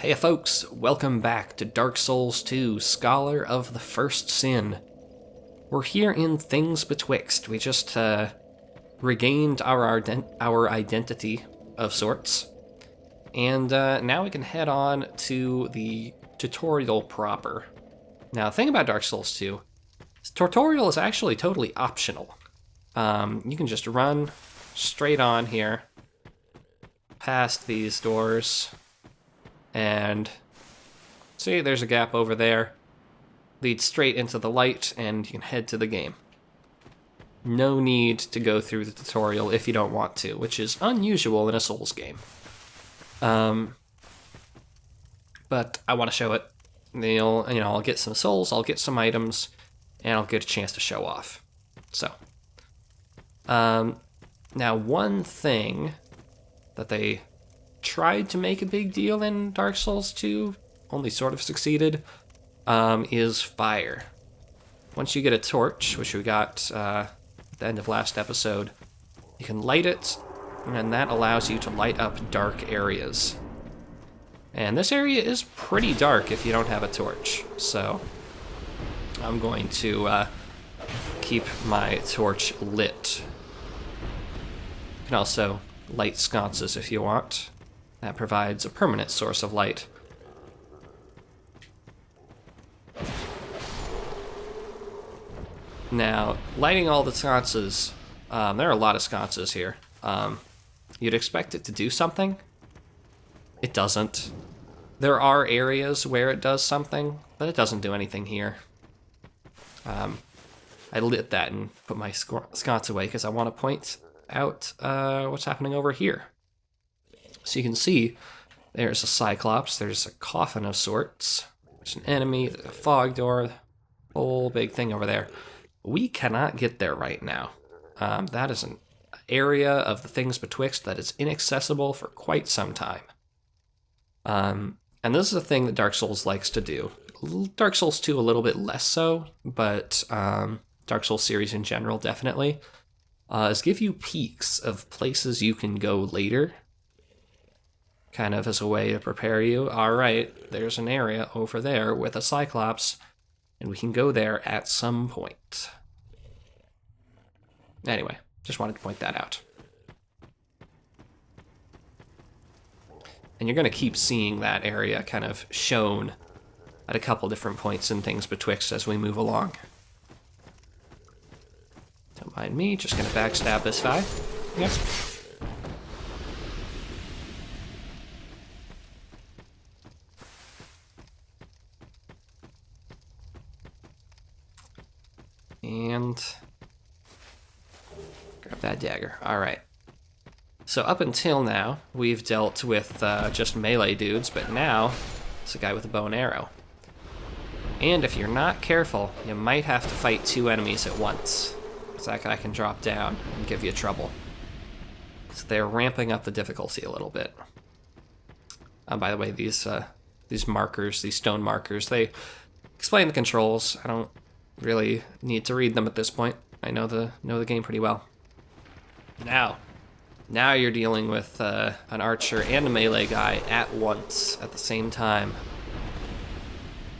Hey folks, welcome back to Dark Souls 2, Scholar of the First Sin. We're here in Things Betwixt. We just regained our identity of sorts. And now we can head on to the tutorial proper. Now, the thing about Dark Souls 2, this tutorial is actually totally optional. You can just run straight on here, past these doors, and see, there's a gap over there. Leads straight into the light, and you can head to the game. No need to go through the tutorial if you don't want to, which is unusual in a Souls game. But I want to show it. I'll get some souls, I'll get some items, and I'll get a chance to show off. So, now one thing that they tried to make a big deal in Dark Souls 2, only sort of succeeded, is fire. Once you get a torch, which we got at the end of last episode, you can light it, and that allows you to light up dark areas. And this area is pretty dark if you don't have a torch, so I'm going to keep my torch lit. You can also light sconces if you want. That provides a permanent source of light. Now, lighting all the sconces, there are a lot of sconces here. You'd expect it to do something. It doesn't. There are areas where it does something, but it doesn't do anything here. I lit that and put my sconce away because I want to point out what's happening over here. So you can see there's a Cyclops, there's a coffin of sorts, there's an enemy, there's a fog door, whole big thing over there. We cannot get there right now. That is an area of the Things Betwixt that is inaccessible for quite some time. And this is a thing that Dark Souls likes to do. Dark Souls 2 a little bit less so, but Dark Souls series in general definitely, is give you peeks of places you can go later, kind of as a way to prepare you. All right, there's an area over there with a Cyclops, and we can go there at some point. Anyway, just wanted to point that out. And you're going to keep seeing that area kind of shown at a couple different points in Things Betwixt as we move along. Don't mind me, just going to backstab this guy. Yep. And grab that dagger. All right. So up until now, we've dealt with just melee dudes, but now it's a guy with a bow and arrow. And if you're not careful, you might have to fight two enemies at once, because that guy can drop down and give you trouble. So they're ramping up the difficulty a little bit. By the way, these markers, these stone markers, they explain the controls. I don't really need to read them at this point. I know the game pretty well. Now you're dealing with an archer and a melee guy at once, at the same time.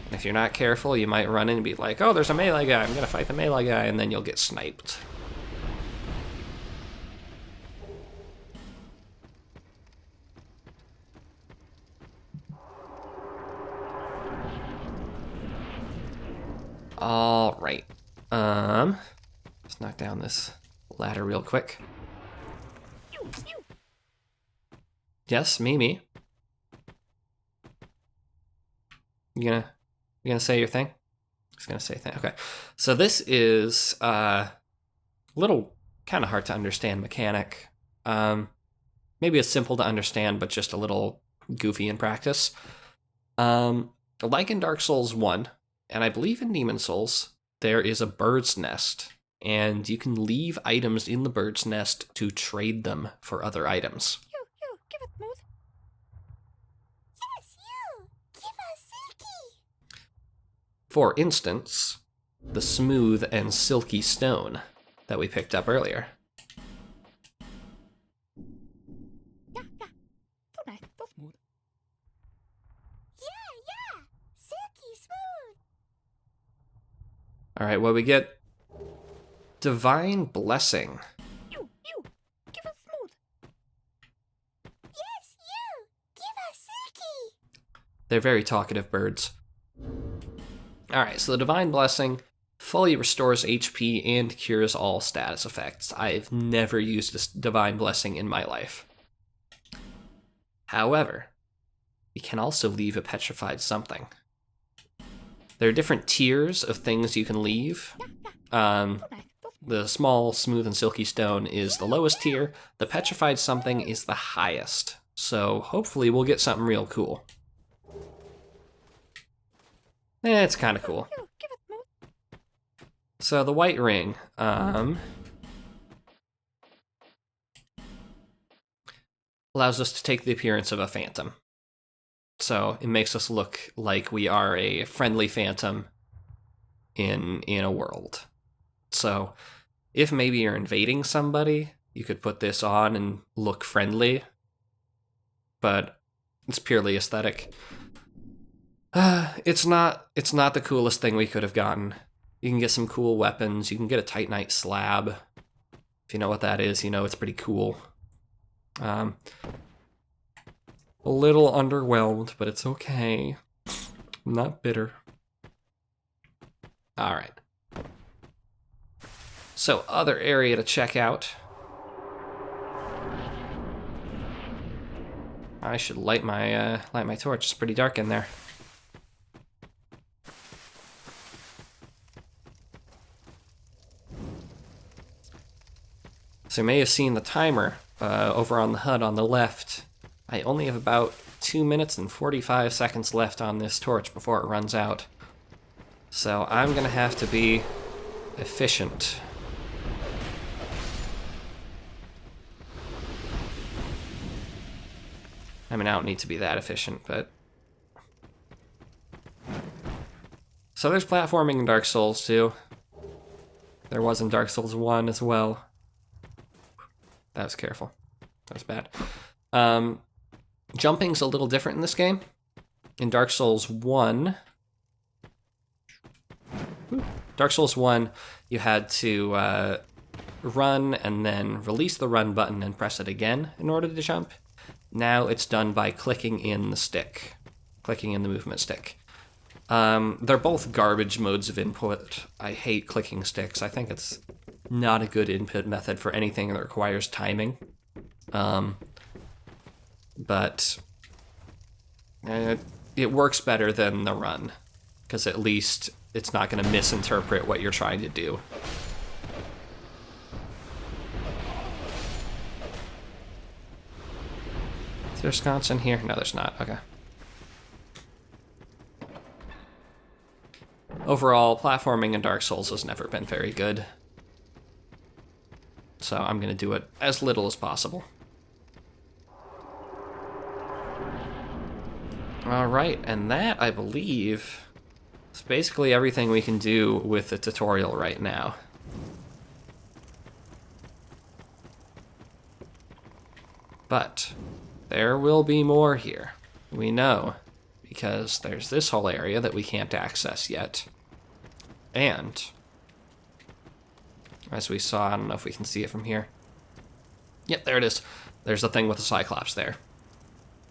And if you're not careful, you might run in and be like, oh, there's a melee guy, I'm gonna fight the melee guy, and then you'll get sniped. All right. Let's knock down this ladder real quick. Yes, me. You gonna say your thing? Just gonna say thing. Okay. So this is a little kind of hard to understand mechanic. Maybe it's simple to understand, but just a little goofy in practice. Like in Dark Souls 1, and I believe in Demon Souls, there is a bird's nest, and you can leave items in the bird's nest to trade them for other items. You, give it smooth. Yes, you, give us silky. For instance, the smooth and silky stone that we picked up earlier. Yeah, so nice, so smooth. Alright, well, we get Divine Blessing. You, give us smooth. Yes, you, give us silky. They're very talkative birds. Alright, so the Divine Blessing fully restores HP and cures all status effects. I've never used this Divine Blessing in my life. However, you can also leave a petrified something. There are different tiers of things you can leave. The small, smooth, and silky stone is the lowest tier. The petrified something is the highest. So hopefully we'll get something real cool. It's kind of cool. You, give it smooth. So the white ring, allows us to take the appearance of a phantom. So it makes us look like we are a friendly phantom in a world. So if maybe you're invading somebody, you could put this on and look friendly, but it's purely aesthetic. It's not the coolest thing we could have gotten. You can get some cool weapons. You can get a Titanite slab. If you know what that is, you know it's pretty cool. A little underwhelmed, but it's okay. I'm not bitter. Alright. So, other area to check out. I should light my torch. It's pretty dark in there. So you may have seen the timer over on the HUD on the left. I only have about 2 minutes and 45 seconds left on this torch before it runs out. So I'm gonna have to be efficient. I mean, I don't need to be that efficient, but... So there's platforming in Dark Souls 2. There was in Dark Souls 1 as well. That was careful. That was bad. Jumping's a little different in this game. In Dark Souls 1... Dark Souls 1, you had to run and then release the run button and press it again in order to jump. Now it's done by clicking in the stick. Clicking in the movement stick. They're both garbage modes of input. I hate clicking sticks. I think it's not a good input method for anything that requires timing. But it works better than the run, because at least it's not going to misinterpret what you're trying to do. Is there a sconce in here? No, there's not. Okay. Overall, platforming in Dark Souls has never been very good. So I'm going to do it as little as possible. Alright, and that, I believe, is basically everything we can do with the tutorial right now. But there will be more here. We know, because there's this whole area that we can't access yet. And, as we saw, I don't know if we can see it from here. Yep, there it is. There's the thing with the Cyclops there.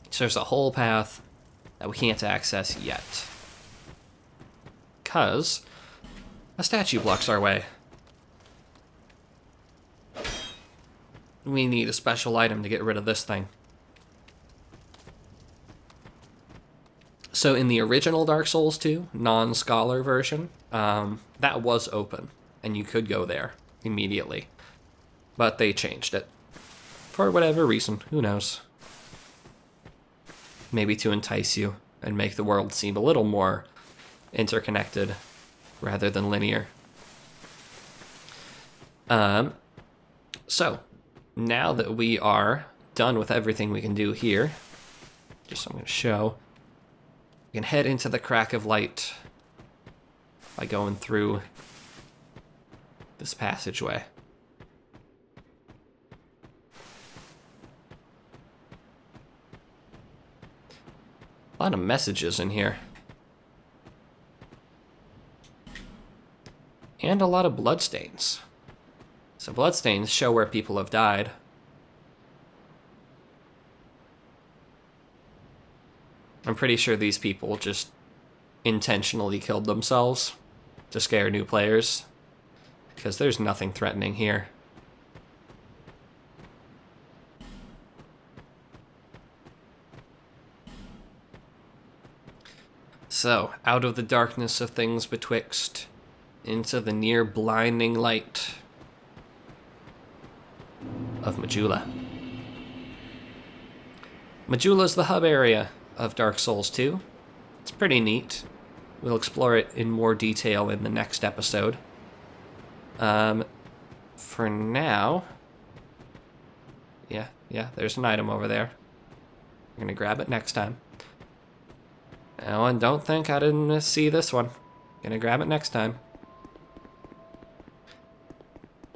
So there's a whole path that we can't access yet. Because a statue blocks our way. We need a special item to get rid of this thing. So in the original Dark Souls 2, non-scholar version, that was open, and you could go there immediately. But they changed it. For whatever reason, who knows. Maybe to entice you and make the world seem a little more interconnected rather than linear. So, now that we are done with everything we can do here, just so I'm going to show, we can head into the crack of light by going through this passageway. A lot of messages in here. And a lot of bloodstains. So bloodstains show where people have died. I'm pretty sure these people just intentionally killed themselves to scare new players, because there's nothing threatening here. So, out of the darkness of Things Betwixt, into the near blinding light of Majula. Majula's the hub area of Dark Souls 2. It's pretty neat. We'll explore it in more detail in the next episode. For now... Yeah, there's an item over there. I'm gonna grab it next time. Oh, and don't think I didn't see this one. Gonna grab it next time.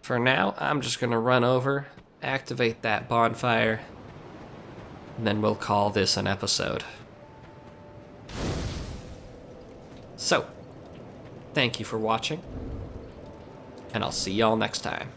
For now, I'm just gonna run over, activate that bonfire, and then we'll call this an episode. So, thank you for watching, and I'll see y'all next time.